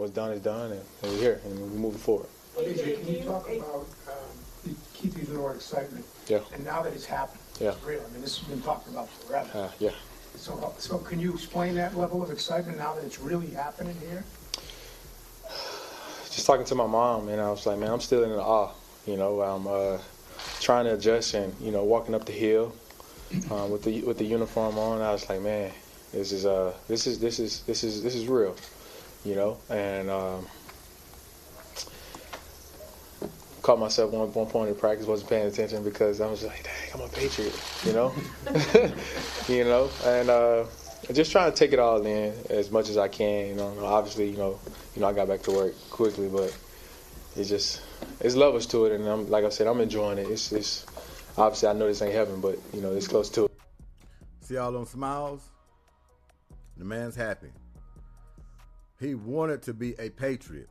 what's done is done, and we're here, and we're moving forward. AJ, can you talk about, you keep using the word excitement, Yeah. and now that it's happened, Yeah. it's real. I mean, this has been talked about forever. Yeah. So can you explain that level of excitement now that it's really happening here? Just talking to my mom, and I was like, man, I'm still in awe. You know, I'm trying to adjust, and walking up the hill with the uniform on. I was like, man, this is real. You know, and caught myself one point in practice, wasn't paying attention because I was like, dang, I'm a Patriot. You know, and just trying to take it all in as much as I can. You know, obviously, I got back to work quickly, but it's levels to it, and like I said, I'm enjoying it. It's obviously I know this ain't heaven, but it's close to it. See all them smiles? The man's happy. He wanted to be a Patriot.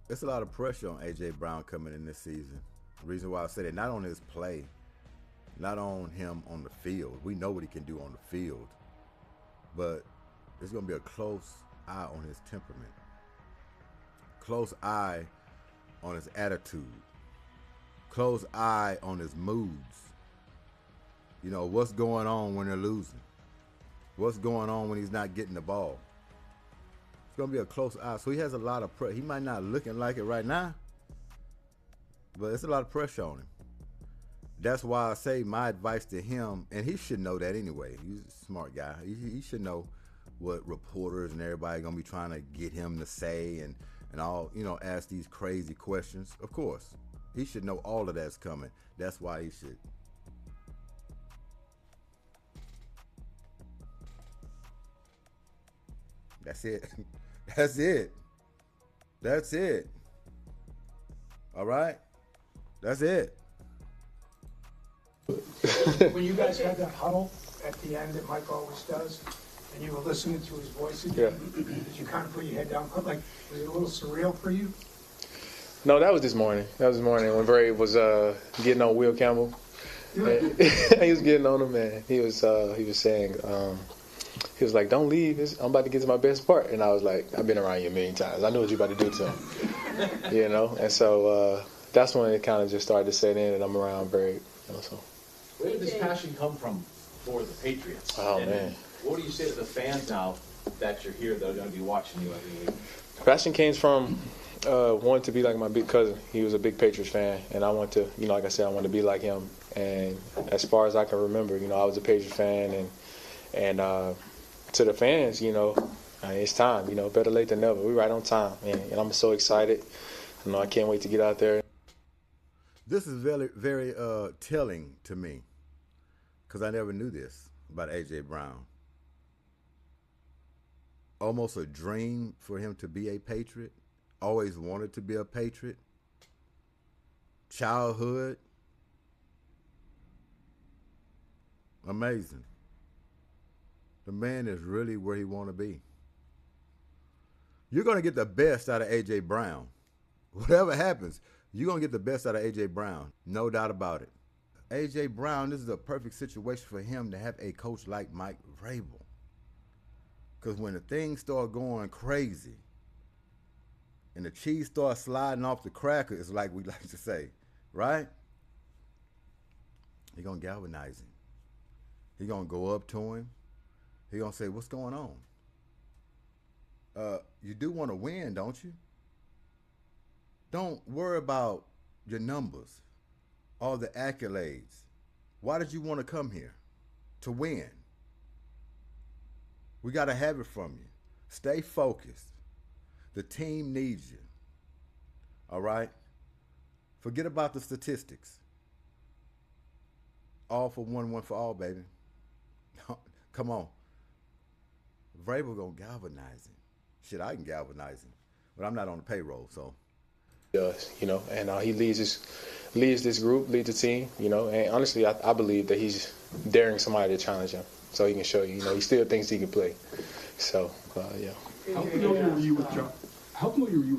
It's a lot of pressure on A.J. Brown coming in this season. The reason why I say that, not on his play, not on him on the field. We know what he can do on the field. But there's going to be a close eye on his temperament. Close eye on his attitude. Close eye on his moods. What's going on when they're losing? What's going on when he's not getting the ball? It's going to be a close eye. So he has a lot of pressure. He might not looking like it right now, but it's a lot of pressure on him. That's why I say my advice to him, and he should know that anyway. He's a smart guy. He should know what reporters and everybody going to be trying to get him to say and all, ask these crazy questions. Of course, he should know all of that's coming. That's why he should. That's it. That's it. That's it. All right? That's it. When you guys had that huddle at the end that Mike always does, and you were listening to his voice again, did you kind of put your head down? Like, was it a little surreal for you? No, that was this morning. That was this morning when Vrabel was getting on Will Campbell. He was getting on him, man. He was saying, he was like, don't leave. I'm about to get to my best part. And I was like, I've been around you a million times. I know what you're about to do to him. And so that's when it kind of just started to set in, and I'm around Vrabel. So. Where did this passion come from for the Patriots? Oh, man. What do you say to the fans now that you're here that are going to be watching you every week? Passion came from wanting to be like my big cousin. He was a big Patriots fan, and I want to, like I said, I want to be like him. And as far as I can remember, I was a Patriots fan, and to the fans, it's time. Better late than never. We're right on time, man. And I'm so excited. I can't wait to get out there. This is very, very telling to me, because I never knew this about A.J. Brown. Almost a dream for him to be a Patriot. Always wanted to be a Patriot. Childhood. Amazing. The man is really where he want to be. You're going to get the best out of A.J. Brown. Whatever happens, you're going to get the best out of A.J. Brown. No doubt about it. A.J. Brown, this is a perfect situation for him to have a coach like Mike Vrabel. Because when the things start going crazy and the cheese starts sliding off the cracker, it's like we like to say, right? He's going to galvanize him. He's going to go up to him. He's going to say, what's going on? You do want to win, don't you? Don't worry about your numbers, all the accolades. Why did you want to come here? To win. We got to have it from you. Stay focused. The team needs you. All right? Forget about the statistics. All for one, one for all, baby. Come on. Vrabel gonna galvanize him. Shit, I can galvanize him, but I'm not on the payroll, so. Does, and he leads this group, leads the team, and honestly, I believe that he's daring somebody to challenge him, so he can show you, he still thinks he can play. So, yeah. How familiar were you with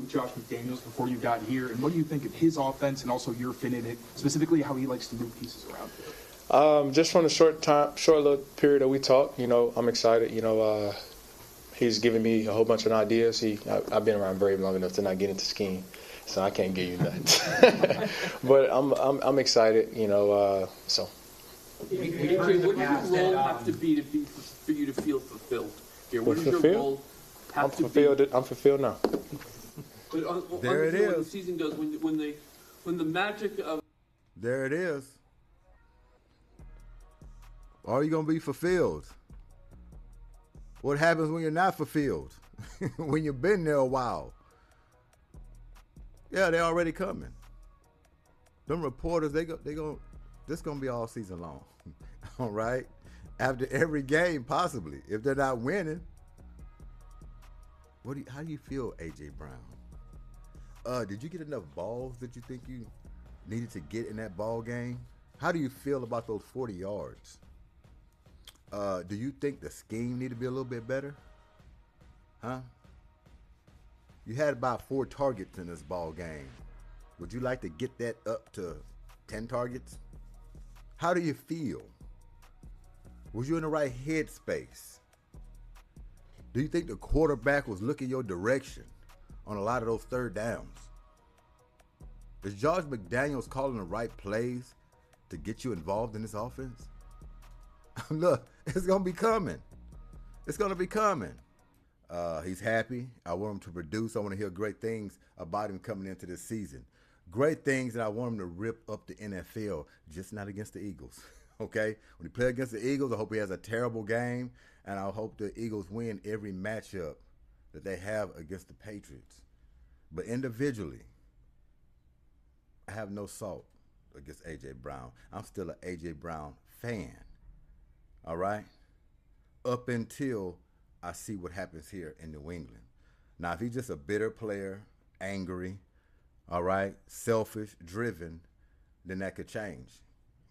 Josh McDaniels before you got here, and what do you think of his offense and also your fit in it, specifically how he likes to move pieces around? Just from the short little period that we talked, I'm excited. He's given me a whole bunch of ideas. I've been around very long enough to not get into scheme, so I can't give you nothing. But I'm excited, you know. So. AJ, what does your role have to be for you to feel fulfilled here? What does your role have to be? I'm fulfilled now. But There it is. When the season goes, when the magic of There it is. Are you gonna be fulfilled? What happens when you're not fulfilled? When you've been there a while? Yeah, they're already coming. Them reporters, this gonna be all season long. All right? After every game, possibly. If they're not winning. How do you feel, AJ Brown? Did you get enough balls that you think you needed to get in that ball game? How do you feel about those 40 yards? Do you think the scheme need to be a little bit better? Huh? You had about 4 targets in this ball game. Would you like to get that up to 10 targets? How do you feel? Was you in the right headspace? Do you think the quarterback was looking your direction on a lot of those third downs? Is Josh McDaniels calling the right plays to get you involved in this offense? Look, it's going to be coming. It's going to be coming. He's happy. I want him to produce. I want to hear great things about him coming into this season. Great things that I want him to rip up the NFL, just not against the Eagles. Okay? When he plays against the Eagles, I hope he has a terrible game, and I hope the Eagles win every matchup that they have against the Patriots. But individually, I have no salt against A.J. Brown. I'm still an A.J. Brown fan. All right? Up until I see what happens here in New England. Now, if he's just a bitter player, angry, all right, selfish, driven, then that could change.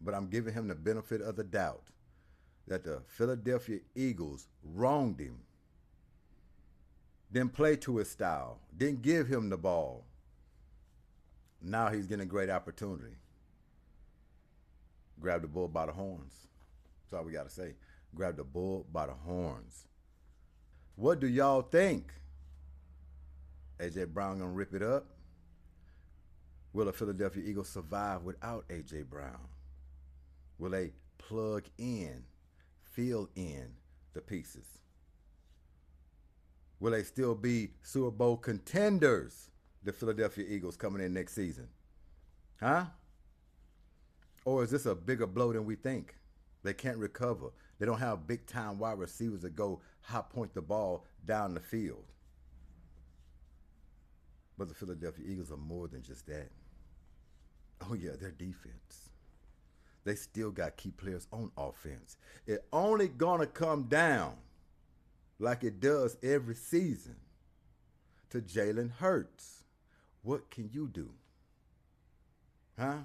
But I'm giving him the benefit of the doubt that the Philadelphia Eagles wronged him, didn't play to his style, didn't give him the ball. Now he's getting a great opportunity. Grab the bull by the horns. That's all we got to say. Grab the bull by the horns. What do y'all think? A.J. Brown gonna rip it up? Will the Philadelphia Eagles survive without A.J. Brown? Will they plug in, fill in the pieces? Will they still be Super Bowl contenders, the Philadelphia Eagles, coming in next season? Huh? Or is this a bigger blow than we think? They can't recover. They don't have big-time wide receivers that go hot point the ball down the field. But the Philadelphia Eagles are more than just that. Oh, yeah, their defense. They still got key players on offense. It only going to come down, like it does every season, to Jalen Hurts. What can you do? Huh?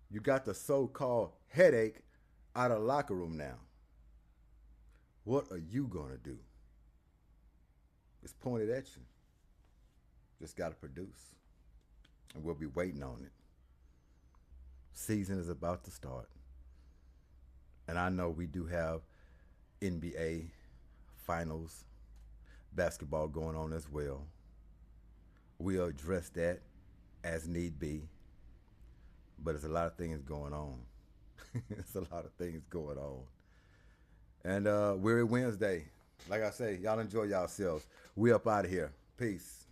You got the so-called headache out of the locker room now. What are you going to do? It's pointed at you. Just got to produce. And we'll be waiting on it. Season is about to start. And I know we do have NBA finals basketball going on as well. We'll address that as need be. But there's a lot of things going on. It's a lot of things going on. And we're Wednesday. Like I say, y'all enjoy yourselves. We up out of here. Peace.